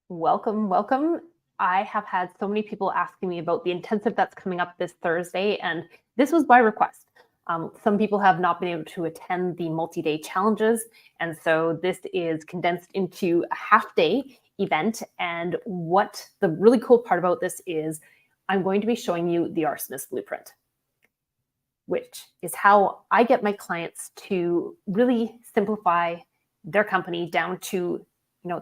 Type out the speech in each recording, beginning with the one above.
Welcome, welcome. I have had so many people asking me about the intensive that's coming up this Thursday, and this was by request. Some people have not been able to attend the multi-day challenges, and so this is condensed into a half-day event. And what the really cool part about this is I'm going to be showing you the Arsonist blueprint, which is how I get my clients to really simplify their company down to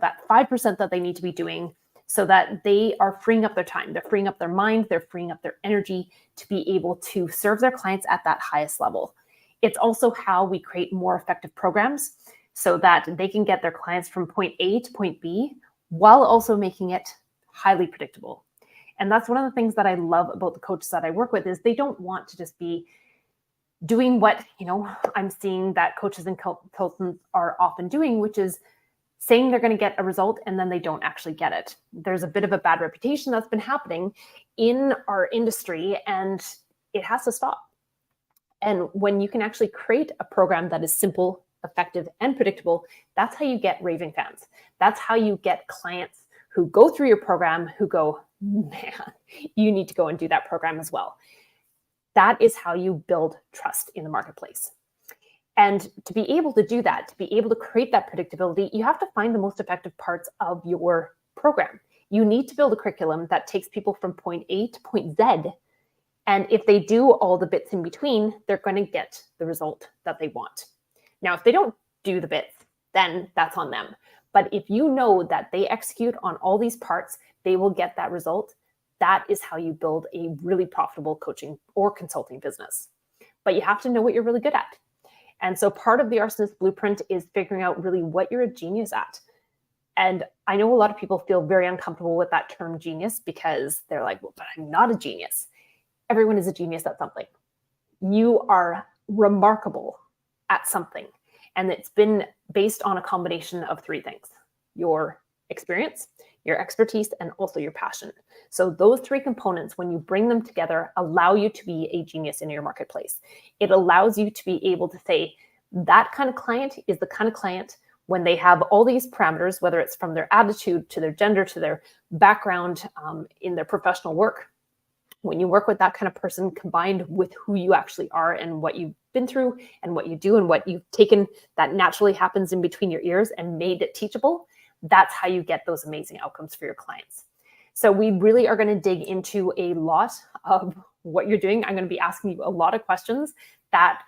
that 5% that they need to be doing so that they are freeing up their time, they're freeing up their mind, they're freeing up their energy to be able to serve their clients at that highest level. It's also how we create more effective programs so that they can get their clients from point A to point B while also making it highly predictable. And that's one of the things that I love about the coaches that I work with is they don't want to just be doing what, I'm seeing that coaches and consultants are often doing, which is saying they're going to get a result and then they don't actually get it. There's a bit of a bad reputation that's been happening in our industry, and it has to stop. And when you can actually create a program that is simple, effective, and predictable, that's how you get raving fans. That's how you get clients who go through your program who go, man, you need to go and do that program as well. That is how you build trust in the marketplace. And to be able to do that, to be able to create that predictability, you have to find the most effective parts of your program. You need to build a curriculum that takes people from point A to point Z. And if they do all the bits in between, they're going to get the result that they want. Now, if they don't do the bits, then that's on them. But if you know that they execute on all these parts, they will get that result. That is how you build a really profitable coaching or consulting business. But you have to know what you're really good at. And so part of the Arsonist blueprint is figuring out really what you're a genius at. And I know a lot of people feel very uncomfortable with that term genius because they're like, well, but I'm not a genius. Everyone is a genius at something. You are remarkable at something. And it's been based on a combination of three things: your experience, your expertise, and also your passion. So those three components, when you bring them together, allow you to be a genius in your marketplace. It allows you to be able to say that kind of client is the kind of client when they have all these parameters, whether it's from their attitude to their gender, to their background in their professional work. When you work with that kind of person combined with who you actually are and what you've been through and what you do and what you've taken that naturally happens in between your ears and made it teachable, that's how you get those amazing outcomes for your clients. So we really are going to dig into a lot of what you're doing. I'm going to be asking you a lot of questions that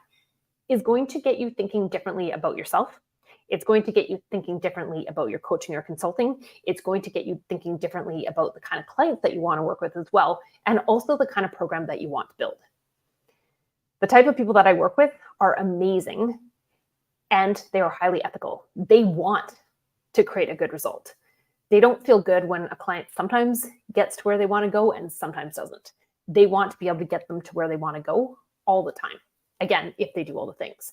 is going to get you thinking differently about yourself. It's going to get you thinking differently about your coaching or consulting. It's going to get you thinking differently about the kind of clients that you want to work with as well, and also the kind of program that you want to build. The type of people that I work with are amazing, and they are highly ethical. They want to create a good result. They don't feel good when a client sometimes gets to where they want to go and sometimes doesn't. They want to be able to get them to where they want to go all the time. Again, if they do all the things.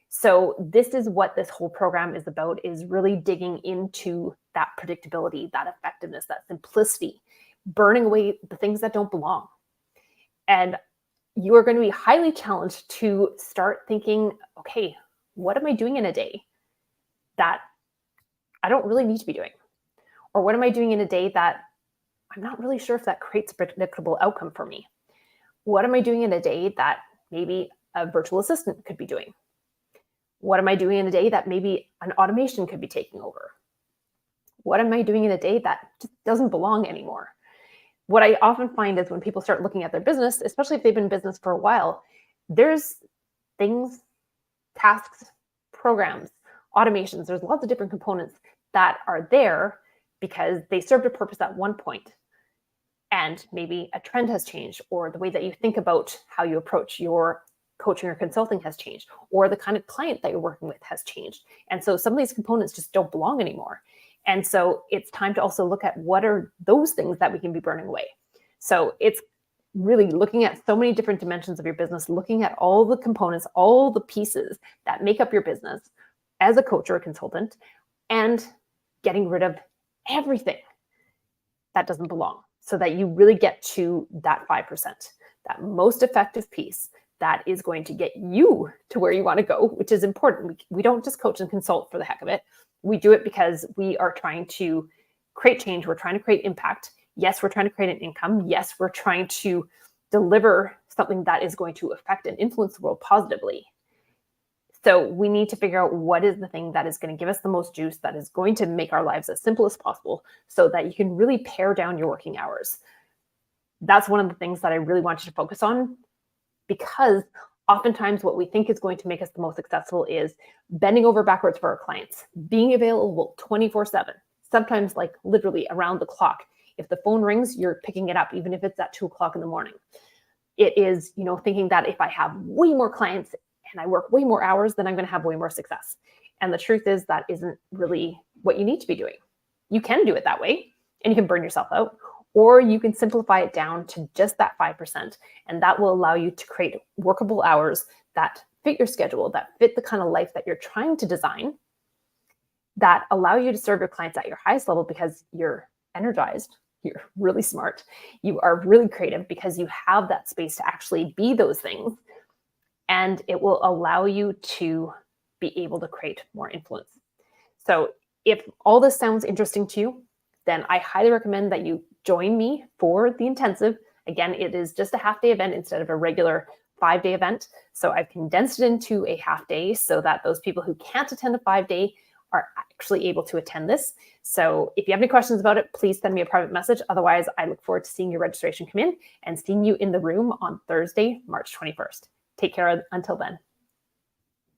So this is what this whole program is about, is really digging into that predictability, that effectiveness, that simplicity, burning away the things that don't belong. And you are going to be highly challenged to start thinking, okay, what am I doing in a day that I don't really need to be doing? Or what am I doing in a day that I'm not really sure if that creates a predictable outcome for me? What am I doing in a day that maybe a virtual assistant could be doing? What am I doing in a day that maybe an automation could be taking over? What am I doing in a day that just doesn't belong anymore? What I often find is when people start looking at their business, especially if they've been in business for a while, there's things, tasks, programs, automations, there's lots of different components that are there because they served a purpose at one point. And maybe a trend has changed, or the way that you think about how you approach your coaching or consulting has changed, or the kind of client that you're working with has changed. And so some of these components just don't belong anymore. And so it's time to also look at what are those things that we can be burning away. So it's really looking at so many different dimensions of your business, looking at all the components, all the pieces that make up your business as a coach or a consultant, and getting rid of everything that doesn't belong so that you really get to that 5%, that most effective piece that is going to get you to where you want to go, which is important. We don't just coach and consult for the heck of it. We do it because we are trying to create change. We're trying to create impact. Yes, we're trying to create an income. Yes, we're trying to deliver something that is going to affect and influence the world positively. So we need to figure out what is the thing that is going to give us the most juice, that is going to make our lives as simple as possible so that you can really pare down your working hours. That's one of the things that I really want you to focus on, because oftentimes what we think is going to make us the most successful is bending over backwards for our clients, being available 24/7, sometimes like literally around the clock. If the phone rings, you're picking it up, even if it's at 2 o'clock in the morning. It is, thinking that if I have way more clients and I work way more hours, then I'm going to have way more success. And the truth is that isn't really what you need to be doing. You can do it that way and you can burn yourself out, or you can simplify it down to just that 5%. And that will allow you to create workable hours that fit your schedule, that fit the kind of life that you're trying to design, that allow you to serve your clients at your highest level because you're energized, you're really smart, you are really creative because you have that space to actually be those things. And it will allow you to be able to create more influence. So if all this sounds interesting to you, then I highly recommend that you join me for the intensive. Again, it is just a half-day event instead of a regular 5-day event. So I've condensed it into a half day so that those people who can't attend a 5-day are actually able to attend this. So if you have any questions about it, please send me a private message. Otherwise, I look forward to seeing your registration come in and seeing you in the room on Thursday, March 21st. Take care until then.